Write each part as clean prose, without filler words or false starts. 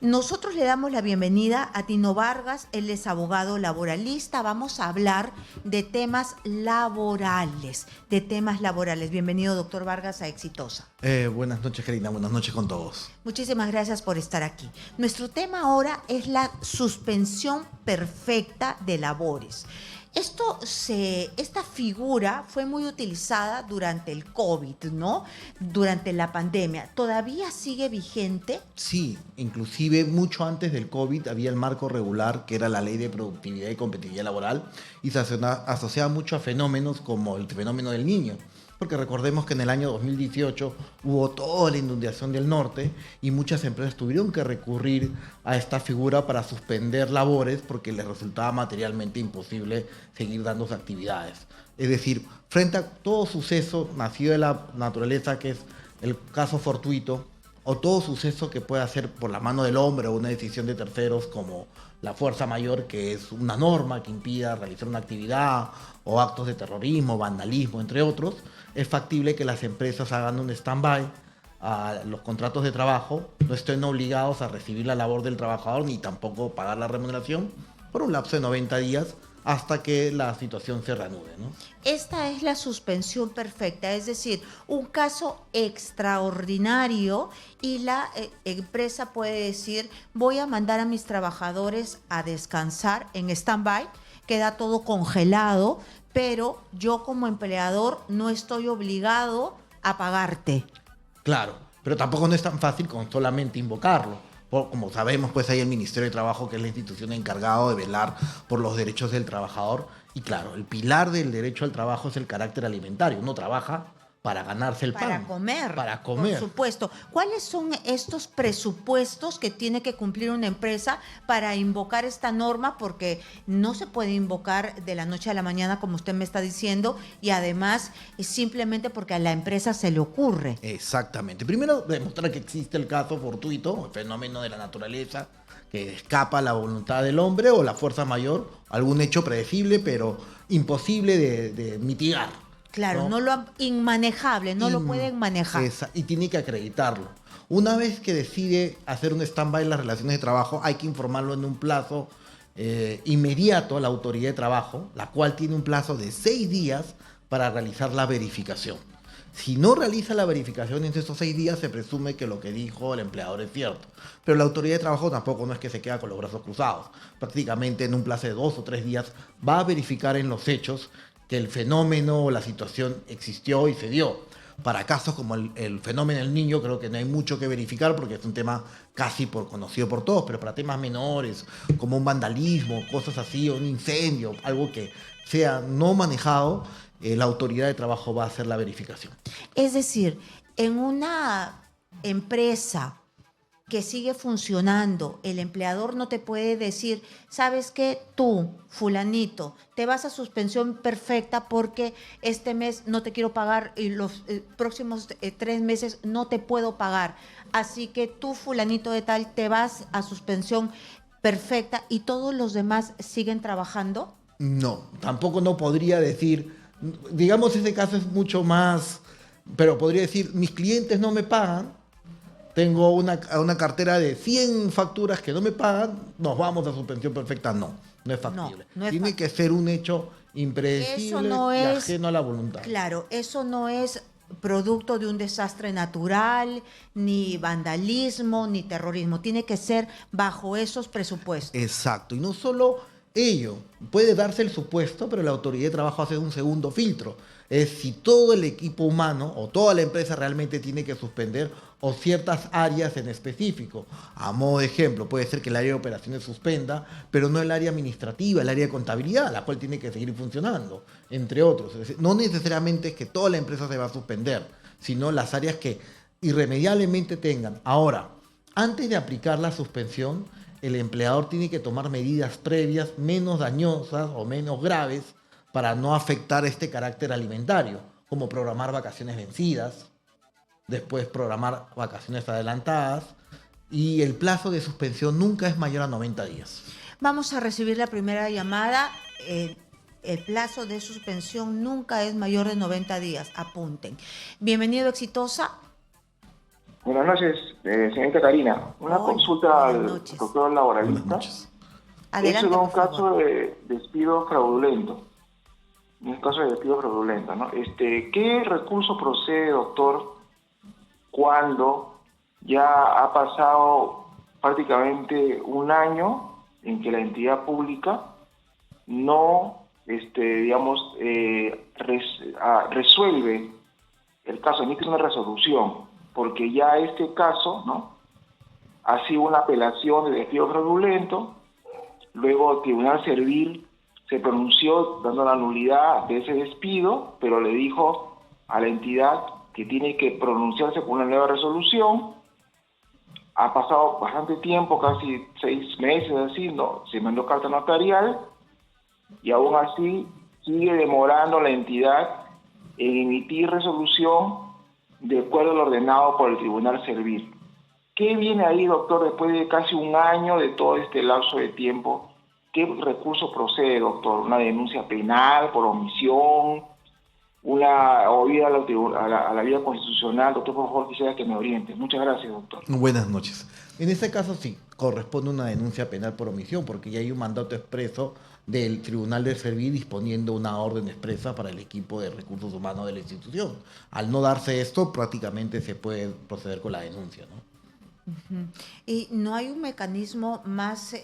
Nosotros le damos la bienvenida a Tino Vargas, él es abogado laboralista. Vamos a hablar de temas laborales, Bienvenido, doctor Vargas, a Exitosa. Buenas noches, Karina. Buenas noches con todos. Muchísimas gracias por estar aquí. Nuestro tema ahora es la suspensión perfecta de labores. Esta figura fue muy utilizada durante el COVID, ¿no? Durante la pandemia. ¿Todavía sigue vigente? Sí, inclusive mucho antes del COVID había el marco regular, que era la Ley de Productividad y Competitividad Laboral, y se asociaba mucho a fenómenos como el fenómeno del Niño. Porque recordemos que en el año 2018 hubo toda la inundación del norte y muchas empresas tuvieron que recurrir a esta figura para suspender labores porque les resultaba materialmente imposible seguir dando sus actividades. Es decir, frente a todo suceso nacido de la naturaleza, que es el caso fortuito, o todo suceso que pueda ser por la mano del hombre o una decisión de terceros, como la fuerza mayor, que es una norma que impida realizar una actividad, o actos de terrorismo, vandalismo, entre otros, es factible que las empresas hagan un stand-by a los contratos de trabajo, no estén obligados a recibir la labor del trabajador ni tampoco pagar la remuneración por un lapso de 90 días hasta que la situación se reanude, ¿no? Esta es la suspensión perfecta, es decir, un caso extraordinario y la empresa puede decir: voy a mandar a mis trabajadores a descansar en stand-by, queda todo congelado, pero yo como empleador no estoy obligado a pagarte. Claro, pero tampoco no es tan fácil con solamente invocarlo. Como sabemos, pues hay el Ministerio de Trabajo, que es la institución encargada de velar por los derechos del trabajador. Y claro, el pilar del derecho al trabajo es el carácter alimentario. Uno trabaja para ganarse el pan. Para comer. Por supuesto. ¿Cuáles son estos presupuestos que tiene que cumplir una empresa para invocar esta norma? Porque no se puede invocar de la noche a la mañana, como usted me está diciendo, y además es simplemente porque a la empresa se le ocurre. Exactamente. Primero, demostrar que existe el caso fortuito, el fenómeno de la naturaleza, que escapa a la voluntad del hombre o la fuerza mayor, algún hecho predecible, pero imposible de mitigar. Claro, ¿No? Inmanejable, no lo pueden manejar. Y tiene que acreditarlo. Una vez que decide hacer un stand-by en las relaciones de trabajo, hay que informarlo en un plazo inmediato a la autoridad de trabajo, la cual tiene un plazo de 6 días para realizar la verificación. Si no realiza la verificación en esos 6 días, se presume que lo que dijo el empleador es cierto. Pero la autoridad de trabajo tampoco no es que se queda con los brazos cruzados. Prácticamente en un plazo de 2 o 3 días va a verificar en los hechos que el fenómeno o la situación existió y se dio. Para casos como el fenómeno del Niño, creo que no hay mucho que verificar porque es un tema casi conocido por todos, pero para temas menores, como un vandalismo, cosas así, o un incendio, algo que sea no manejado, la autoridad de trabajo va a hacer la verificación. Es decir, en una empresa que sigue funcionando, el empleador no te puede decir: ¿sabes qué? Tú, fulanito, te vas a suspensión perfecta porque este mes no te quiero pagar y los próximos 3 meses no te puedo pagar. Así que tú, fulanito de tal, te vas a suspensión perfecta y todos los demás siguen trabajando. No, tampoco no podría decir, digamos, ese caso es mucho más, pero podría decir: mis clientes no me pagan, tengo una cartera de 100 facturas que no me pagan, nos vamos a suspensión perfecta. No, no es factible. No es Tiene que ser un hecho impredecible y ajeno a la voluntad. Claro, eso no es producto de un desastre natural, ni vandalismo, ni terrorismo. Tiene que ser bajo esos presupuestos. Exacto, y no solo ello, puede darse el supuesto, pero la autoridad de trabajo hace un segundo filtro. Es si todo el equipo humano o toda la empresa realmente tiene que suspender o ciertas áreas en específico. A modo de ejemplo, puede ser que el área de operaciones suspenda, pero no el área administrativa, el área de contabilidad, la cual tiene que seguir funcionando, entre otros. Es decir, no necesariamente es que toda la empresa se va a suspender, sino las áreas que irremediablemente tengan. Ahora, antes de aplicar la suspensión, el empleador tiene que tomar medidas previas menos dañosas o menos graves para no afectar este carácter alimentario, como programar vacaciones vencidas, después programar vacaciones adelantadas, y el plazo de suspensión nunca es mayor a 90 días. Vamos a recibir la primera llamada. El plazo de suspensión nunca es mayor de 90 días. Apunten. Bienvenido, Exitosa. Buenas noches, señorita Karina. Una Hola, consulta buenas al noches. doctor Buenas laboralista. noches. Es Adelante, sobre un por caso favor. de despido fraudulento. Un caso de despido fraudulento, ¿no? ¿Qué recurso procede, doctor, cuando ya ha pasado prácticamente un año en que la entidad pública no, digamos, resuelve el caso, emite una resolución, porque ya este caso, ¿no?, ha sido una apelación de despido fraudulento, luego el Tribunal Servil se pronunció dando la nulidad de ese despido, pero le dijo a la entidad que tiene que pronunciarse por una nueva resolución. Ha pasado bastante tiempo, casi 6 meses así, no, se mandó carta notarial y aún así sigue demorando la entidad en emitir resolución de acuerdo al ordenado por el Tribunal Servil. ¿Qué viene ahí, doctor, después de casi un año de todo este lapso de tiempo? ¿Qué recurso procede, doctor? ¿Una denuncia penal por omisión? ¿Una oída a la vía constitucional? Doctor, por favor, quisiera que me oriente. Muchas gracias, doctor. Buenas noches. En este caso sí, corresponde una denuncia penal por omisión, porque ya hay un mandato expreso del Tribunal de Servir disponiendo una orden expresa para el equipo de recursos humanos de la institución. Al no darse esto, prácticamente se puede proceder con la denuncia, ¿no? Ujú. ¿Y no hay un mecanismo más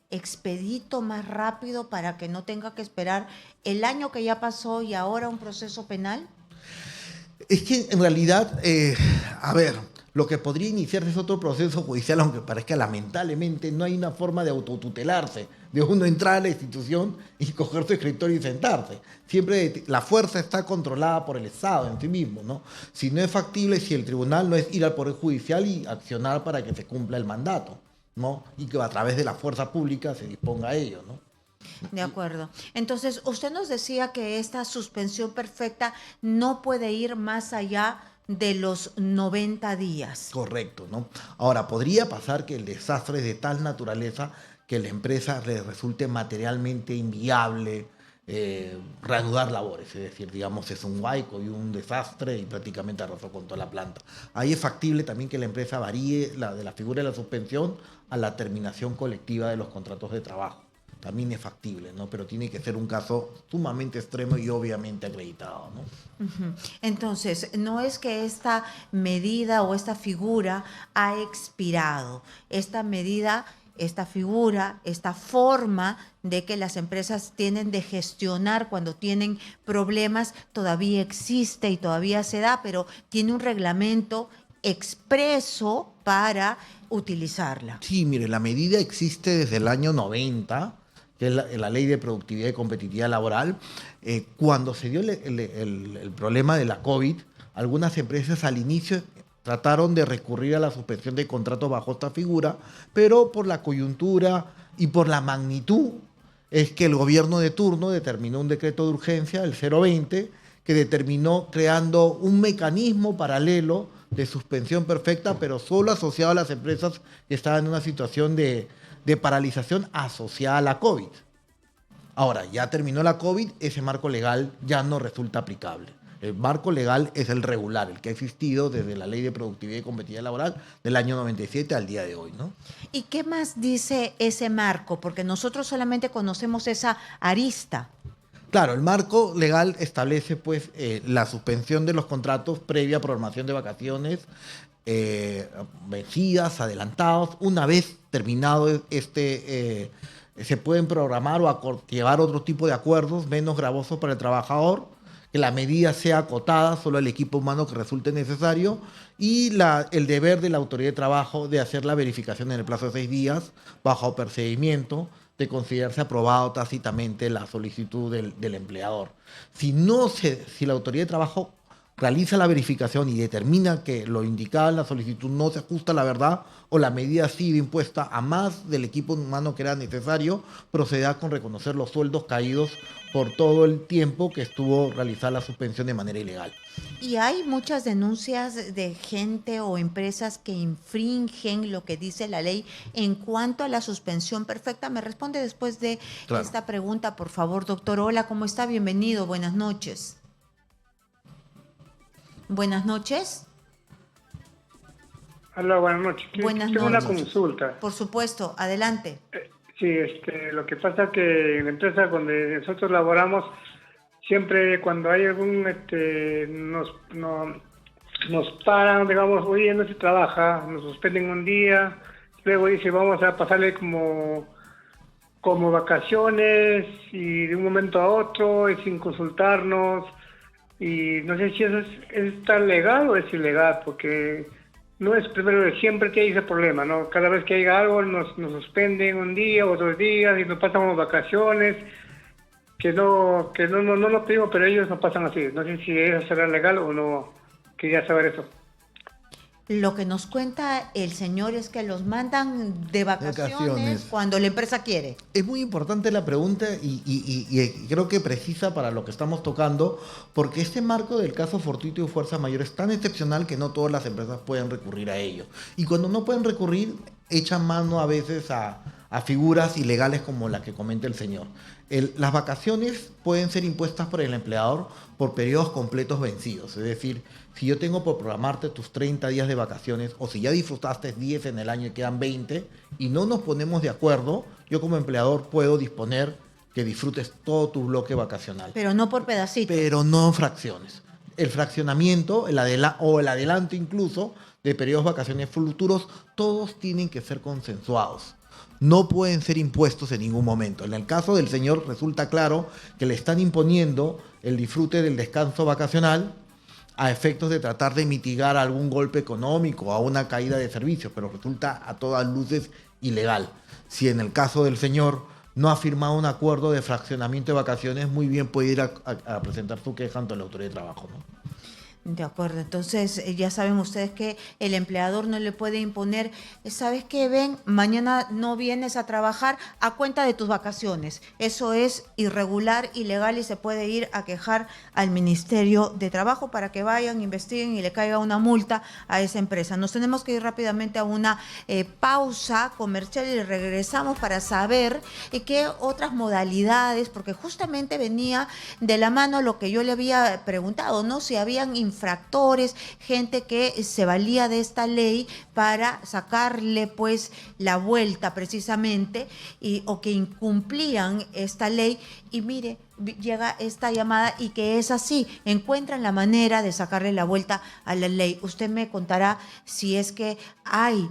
expedito, más rápido para que no tenga que esperar el año que ya pasó y ahora un proceso penal? Es que en realidad, a ver, lo que podría iniciarse es otro proceso judicial, aunque parezca lamentablemente, no hay una forma de autotutelarse, de uno entrar a la institución y coger su escritorio y sentarse. Siempre la fuerza está controlada por el Estado en sí mismo, ¿no? Si no es factible, si el tribunal no es ir al Poder Judicial y accionar para que se cumpla el mandato, ¿no? Y que a través de la fuerza pública se disponga a ello, ¿no? De acuerdo. Entonces, usted nos decía que esta suspensión perfecta no puede ir más allá de los 90 días. Correcto, ¿no? Ahora, podría pasar que el desastre es de tal naturaleza que la empresa le resulte materialmente inviable reanudar labores, es decir, digamos, es un huaico y un desastre y prácticamente arrasó con toda la planta. Ahí es factible también que la empresa varíe de la figura de la suspensión a la terminación colectiva de los contratos de trabajo. También es factible, ¿no? Pero tiene que ser un caso sumamente extremo y obviamente acreditado, ¿no? Ujú. Entonces, no es que esta medida o esta figura ha expirado. Esta medida, esta figura, esta forma de que las empresas tienen de gestionar cuando tienen problemas todavía existe y todavía se da, pero tiene un reglamento expreso para utilizarla. Sí, mire, la medida existe desde el año 90, que es la Ley de Productividad y Competitividad Laboral. Cuando se dio el problema de la COVID, algunas empresas al inicio trataron de recurrir a la suspensión de contratos bajo esta figura, pero por la coyuntura y por la magnitud es que el gobierno de turno determinó un decreto de urgencia, el 020, que determinó creando un mecanismo paralelo de suspensión perfecta, pero solo asociado a las empresas que estaban en una situación de paralización asociada a la COVID. Ahora, ya terminó la COVID, ese marco legal ya no resulta aplicable. El marco legal es el regular, el que ha existido desde la Ley de Productividad y Competitividad Laboral del año 97 al día de hoy, ¿no? ¿Y qué más dice ese marco? Porque nosotros solamente conocemos esa arista. Claro, el marco legal establece pues la suspensión de los contratos previa programación de vacaciones vencidas, adelantados. Una vez terminado se pueden programar o llevar otro tipo de acuerdos menos gravosos para el trabajador, que la medida sea acotada solo al equipo humano que resulte necesario y el deber de la autoridad de trabajo de hacer la verificación en el plazo de 6 días bajo procedimiento de considerarse aprobado tácitamente la solicitud del empleador. Si la autoridad de trabajo realiza la verificación y determina que lo indicado en la solicitud no se ajusta a la verdad o la medida ha sido impuesta a más del equipo humano que era necesario, procederá con reconocer los sueldos caídos por todo el tiempo que estuvo realizada la suspensión de manera ilegal. Y hay muchas denuncias de gente o empresas que infringen lo que dice la ley en cuanto a la suspensión perfecta. Me responde después de Claro. esta pregunta, por favor, doctor. Hola, ¿cómo está? Bienvenido. Buenas noches. Buenas noches. Hola, buenas noches. Buenas Tengo una noches. consulta. Por supuesto, adelante. Sí, lo que pasa es que en la empresa donde nosotros laboramos, siempre cuando hay algún, nos paran, digamos, hoy no se trabaja, nos suspenden un día, luego dice vamos a pasarle como vacaciones y de un momento a otro y sin consultarnos, y no sé si eso es tan legal o es ilegal, porque no es primero de siempre que hay ese problema, ¿no? Cada vez que hay algo nos suspenden un día o 2 días y nos pasamos vacaciones, que no lo pedimos, pero ellos nos pasan así. No sé si eso será legal o no, quería saber eso. Lo que nos cuenta el señor es que los mandan de vacaciones Vacaciones. cuando la empresa quiere. Es muy importante la pregunta y creo que precisa para lo que estamos tocando, porque este marco del caso fortuito y fuerza mayor es tan excepcional que no todas las empresas pueden recurrir a ello. Y cuando no pueden recurrir, echan mano a veces a figuras ilegales como la que comenta el señor. Las vacaciones pueden ser impuestas por el empleador por periodos completos vencidos. Es decir, si yo tengo por programarte tus 30 días de vacaciones o si ya disfrutaste 10 en el año y quedan 20 y no nos ponemos de acuerdo, yo como empleador puedo disponer que disfrutes todo tu bloque vacacional. Pero no por pedacitos. Pero no en fracciones. El fraccionamiento o el adelanto incluso de periodos vacaciones futuros, todos tienen que ser consensuados. No pueden ser impuestos en ningún momento. En el caso del señor resulta claro que le están imponiendo el disfrute del descanso vacacional a efectos de tratar de mitigar algún golpe económico o a una caída de servicios, pero resulta a todas luces ilegal. Si en el caso del señor no ha firmado un acuerdo de fraccionamiento de vacaciones, muy bien puede ir a presentar su queja ante la autoridad de trabajo, ¿no? De acuerdo, entonces ya saben ustedes que el empleador no le puede imponer, ¿sabes qué? Ven, mañana no vienes a trabajar a cuenta de tus vacaciones. Eso es irregular, ilegal y se puede ir a quejar al Ministerio de Trabajo para que vayan, investiguen y le caiga una multa a esa empresa. Nos tenemos que ir rápidamente a una pausa comercial y regresamos para saber qué otras modalidades, porque justamente venía de la mano lo que yo le había preguntado, ¿no? Si habían infractores, gente que se valía de esta ley para sacarle pues la vuelta precisamente o que incumplían esta ley y mire, llega esta llamada y que es así, encuentran la manera de sacarle la vuelta a la ley. Usted me contará si es que hay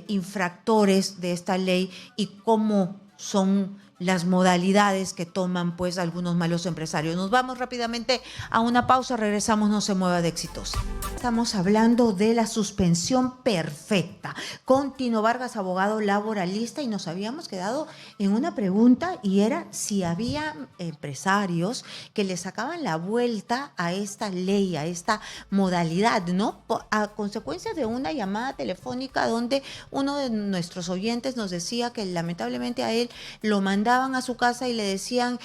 infractores de esta ley y cómo son las modalidades que toman pues algunos malos empresarios. Nos vamos rápidamente a una pausa, regresamos, no se mueva de Exitosa. Estamos hablando de la suspensión perfecta con Tino Vargas, abogado laboralista, y nos habíamos quedado en una pregunta y era si había empresarios que le sacaban la vuelta a esta ley, a esta modalidad, ¿no? A consecuencia de una llamada telefónica donde uno de nuestros oyentes nos decía que lamentablemente a él lo mandaban a su casa y le decían,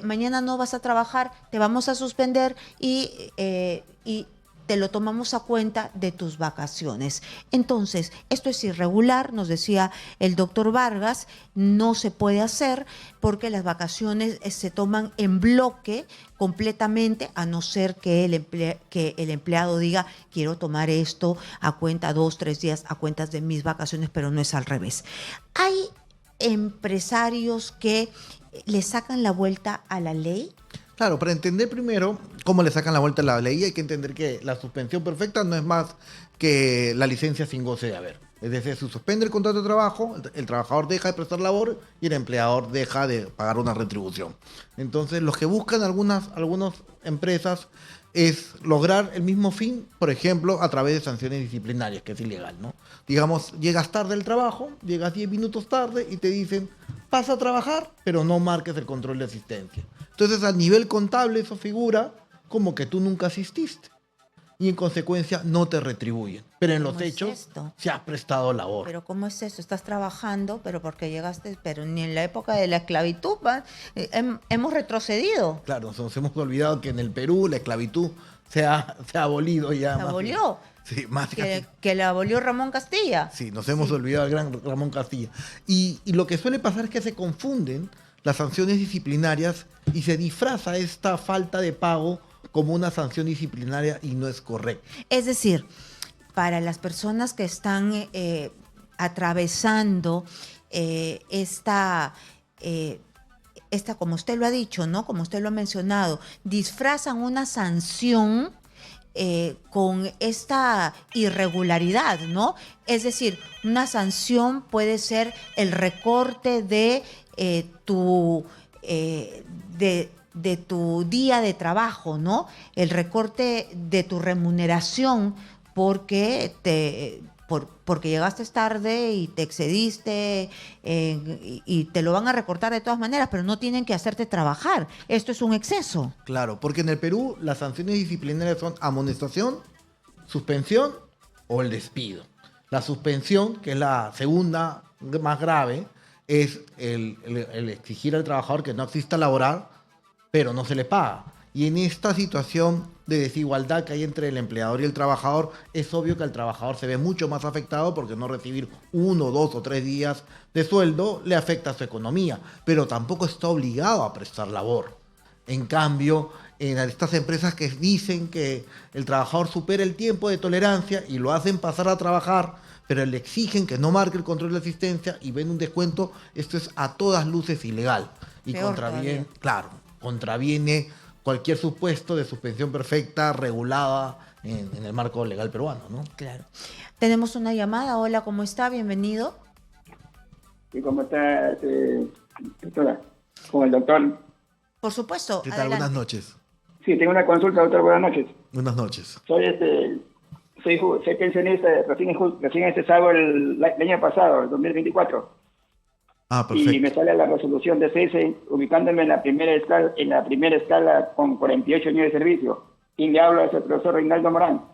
mañana no vas a trabajar, te vamos a suspender y te lo tomamos a cuenta de tus vacaciones. Entonces, esto es irregular, nos decía el doctor Vargas, no se puede hacer porque las vacaciones se toman en bloque completamente, a no ser que el empleado diga, quiero tomar esto a cuenta 2, 3 días a cuentas de mis vacaciones, pero no es al revés. Hay empresarios que le sacan la vuelta a la ley. Claro, para entender primero cómo le sacan la vuelta a la ley hay que entender que la suspensión perfecta no es más que la licencia sin goce de haber. Es decir, se suspende el contrato de trabajo, el trabajador deja de prestar labor y el empleador deja de pagar una retribución. Entonces, lo que buscan algunas empresas es lograr el mismo fin, por ejemplo, a través de sanciones disciplinarias, que es ilegal, ¿no? Digamos, llegas tarde al trabajo, llegas 10 minutos tarde y te dicen, pasa a trabajar, pero no marques el control de asistencia. Entonces, a nivel contable, eso figura como que tú nunca asististe y en consecuencia no te retribuyen. Pero en los hechos se ha prestado labor. Pero ¿cómo es eso? Estás trabajando, pero porque llegaste, pero ni en la época de la esclavitud, hemos retrocedido. Claro, nos hemos olvidado que en el Perú la esclavitud se ha abolido ya. ¿Se abolió? Sí, más que la abolió Ramón Castilla. Sí, nos hemos olvidado del gran Ramón Castilla. Y lo que suele pasar es que se confunden las sanciones disciplinarias y se disfraza esta falta de pago como una sanción disciplinaria y no es correcto. Es decir, para las personas que están atravesando esta, como usted lo ha dicho, ¿no? Como usted lo ha mencionado, disfrazan una sanción con esta irregularidad, ¿no? Es decir, una sanción puede ser el recorte de de tu día de trabajo, ¿no? El recorte de tu remuneración porque porque llegaste tarde y te excediste y te lo van a recortar de todas maneras, pero no tienen que hacerte trabajar. Esto es un exceso. Claro, porque en el Perú las sanciones disciplinarias son amonestación, suspensión o el despido. La suspensión, que es la segunda más grave, es el exigir al trabajador que no exista laboral, pero no se le paga. Y en esta situación de desigualdad que hay entre el empleador y el trabajador, es obvio que el trabajador se ve mucho más afectado porque no recibir 1, 2 o 3 días de sueldo le afecta a su economía, pero tampoco está obligado a prestar labor. En cambio, en estas empresas que dicen que el trabajador supera el tiempo de tolerancia y lo hacen pasar a trabajar, pero le exigen que no marque el control de asistencia y ven un descuento, esto es a todas luces ilegal. Y contraviene cualquier supuesto de suspensión perfecta regulada en el marco legal peruano, ¿no? Claro. Tenemos una llamada. Hola, ¿cómo está? Bienvenido. ¿Y cómo está, doctora? Con el doctor. Por supuesto. ¿Qué tal? Adelante. Buenas noches. Sí, tengo una consulta, doctor. Buenas noches. Buenas noches. Soy pensionista, recién cesado el año pasado, el 2024. Ah, perfecto. Y me sale la resolución de cese ubicándome en la primera escala con 48 años de servicio. Y le hablo al profesor Reinaldo Morán.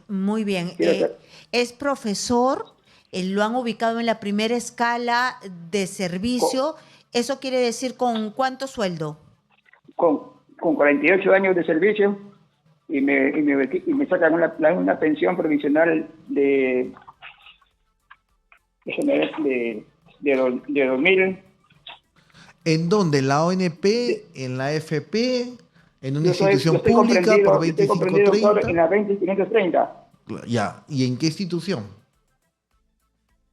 Muy bien. Sí, Es profesor, lo han ubicado en la primera escala de servicio. ¿Eso quiere decir con cuánto sueldo? Con 48 años de servicio y me sacan una pensión provisional de 2000. ¿En dónde? ¿En la ONP? ¿En la AFP? ¿En una institución estoy pública por estoy comprendido, doctor, 2530? en la 20530 Ya. ¿Y en qué institución?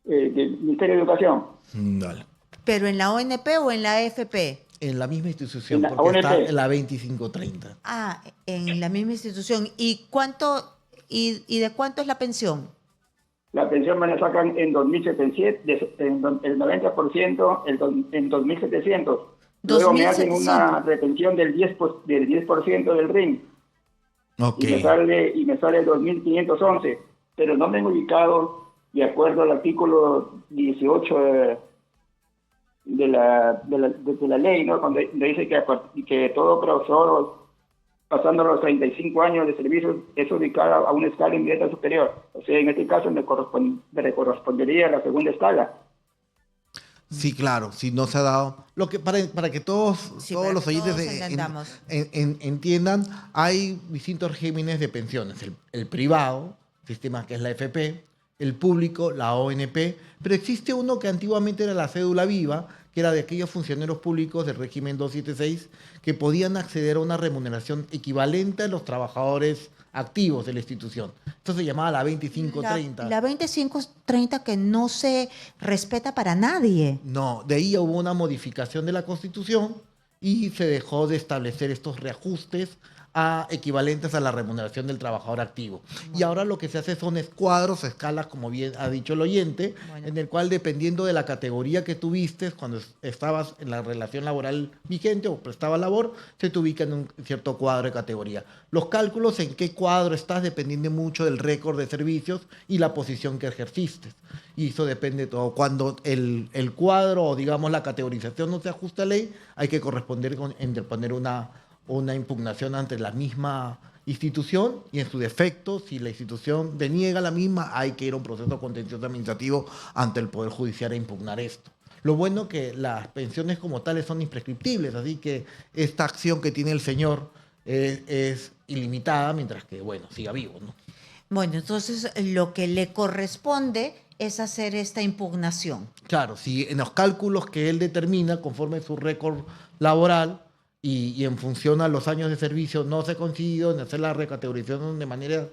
del Ministerio de Educación. Dale. ¿Pero en la ONP o en la AFP? En la misma institución, En la porque está ONP. en la 2530. Ah, en la misma institución. ¿Y cuánto y de cuánto es la pensión? La pensión me la sacan en 2.700, el 90% en 2.700. Luego me hacen una retención del 10% del RIN. Ok. Y me sale 2.511. Pero no me han ubicado de acuerdo al artículo 18 de la ley, ¿no? Donde dice que todo profesor pasando los 35 años de servicio es ubicado a una escala inmediata superior. O sea, en este caso me correspondería a la segunda escala. Sí, claro, si no se ha dado. Lo que para que todos, Sí, todos para los que oyentes todos entendamos. entiendan, hay distintos regímenes de pensiones. El privado, sistema que es la FP, el público, la ONP, pero existe uno que antiguamente era la cédula viva, que era de aquellos funcionarios públicos del régimen 276 que podían acceder a una remuneración equivalente a los trabajadores activos de la institución. Esto se llamaba la 2530. La 2530 que no se respeta para nadie. No, de ahí hubo una modificación de la Constitución y se dejó de establecer estos reajustes equivalentes a la remuneración del trabajador activo. Bueno. Y ahora lo que se hace son escuadros, escalas, como bien ha dicho el oyente, bueno, en el cual dependiendo de la categoría que tuviste cuando estabas en la relación laboral vigente o prestabas labor, se te ubica en un cierto cuadro de categoría. Los cálculos en qué cuadro estás dependen mucho del récord de servicios y la posición que ejerciste. Y eso depende de todo. Cuando el cuadro o digamos la categorización no se ajusta a ley, hay que interponer una impugnación ante la misma institución y en su defecto, si la institución deniega la misma, hay que ir a un proceso contencioso administrativo ante el Poder Judicial a impugnar esto. Lo bueno que las pensiones como tales son imprescriptibles, así que esta acción que tiene el señor es ilimitada mientras que, bueno, siga vivo, ¿no? Bueno, entonces lo que le corresponde es hacer esta impugnación. Claro, si en los cálculos que él determina, conforme su récord laboral, y en función a los años de servicio no se ha conseguido en hacer la recategorización de manera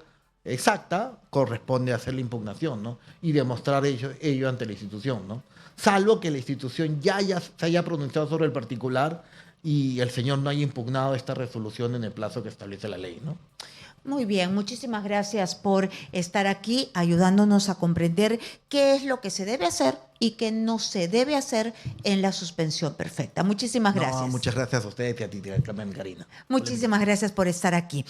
exacta, corresponde hacer la impugnación, ¿no? Y demostrar ello ante la institución, ¿no? Salvo que la institución se haya pronunciado sobre el particular y el señor no haya impugnado esta resolución en el plazo que establece la ley, ¿no? Muy bien, muchísimas gracias por estar aquí ayudándonos a comprender qué es lo que se debe hacer y qué no se debe hacer en la suspensión perfecta. Muchísimas gracias. No, muchas gracias a ustedes y a ti, Carmen Karina. Muchísimas gracias por estar aquí.